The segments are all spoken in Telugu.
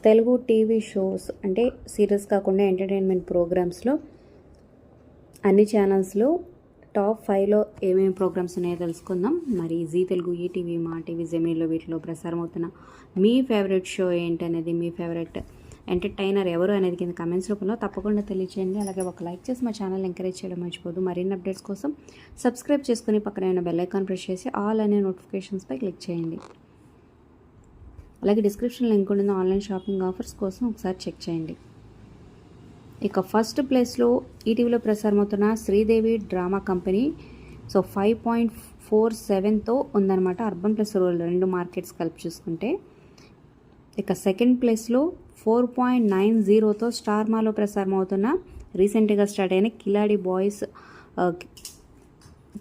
తెలుగు టీవీ షోస్ అంటే సీరియల్స్ కాకుండా ఎంటర్టైన్మెంట్ ప్రోగ్రామ్స్లో అన్ని ఛానల్స్లో టాప్ 5లో ఏమేమి ప్రోగ్రామ్స్ ఉన్నాయో తెలుసుకుందాం. మరి జీ తెలుగు, ఈటీవీ, మా టీవీ, జెమినీలో వీటిలో ప్రసారం అవుతున్న మీ ఫేవరెట్ షో ఏంటనేది, మీ ఫేవరెట్ ఎంటర్టైనర్ ఎవరు అనేది కింద కమెంట్స్ రూపంలో తప్పకుండా తెలియచేయండి. అలాగే ఒక లైక్ చేసి మా ఛానల్ ఎంకరేజ్ చేయడం మర్చిపోదు. మరిన్ని అప్డేట్స్ కోసం సబ్స్క్రైబ్ చేసుకుని పక్కన ఉన్న బెల్ ఐకాన్ ప్రెస్ చేసి ఆల్ అనే నోటిఫికేషన్స్పై క్లిక్ చేయండి. అలాగే డిస్క్రిప్షన్ లింక్ ఉన్న ఆన్లైన్ షాపింగ్ ఆఫర్స్ కోసం ఒకసారి చెక్ చేయండి. ఇక ఫస్ట్ ప్లేస్లో ఈటీవీలో ప్రసారం అవుతున్న శ్రీదేవి డ్రామా కంపెనీ 5.47తో ఉందన్నమాట. అర్బన్ ప్లస్ రూరల్ రెండు మార్కెట్స్ కలిపి చూసుకుంటే. ఇక సెకండ్ ప్లేస్లో 4.90తో స్టార్ మాలో ప్రసారం అవుతున్న రీసెంట్గా స్టార్ట్ అయిన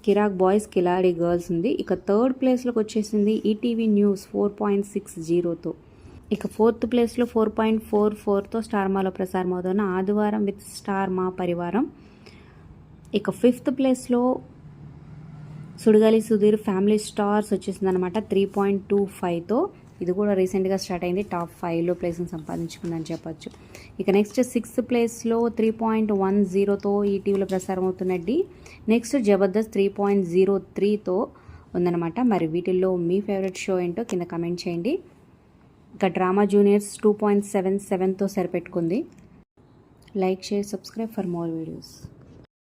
కిరాక్ బాయ్స్ కిలాడి గర్ల్స్ ఉంది. ఇక థర్డ్ ప్లేస్లోకి వచ్చేసింది ఈటీవీ న్యూస్ 4.60తో. ఇక ఫోర్త్ ప్లేస్లో 4.44తో స్టార్ మాలో ప్రసారం అవుతున్న ఆదివారం విత్ స్టార్ మా పరివారం. ఇక ఫిఫ్త్ ప్లేస్లో సుడిగాలి సుధీర్ ఫ్యామిలీ స్టార్స్ వచ్చేసింది అనమాట 3.25తో. ఇది కూడా రీసెంట్గా స్టార్ట్ అయింది. టాప్ 5లో ప్లేస్ని సంపాదించుకుందని చెప్పొచ్చు. ఇక నెక్స్ట్ సిక్స్త్ ప్లేస్లో 3.10తో ఈటీవీలో ప్రసారం అవుతున్నది. నెక్స్ట్ జబర్దస్త్ 3.03తో ఉందన్నమాట. మరి వీటిల్లో మీ ఫేవరెట్ షో ఏంటో కింద కమెంట్ చేయండి. ఇక డ్రామా జూనియర్స్ 2.77తో సరిపెట్టుకుంది. Like, share, subscribe for more videos.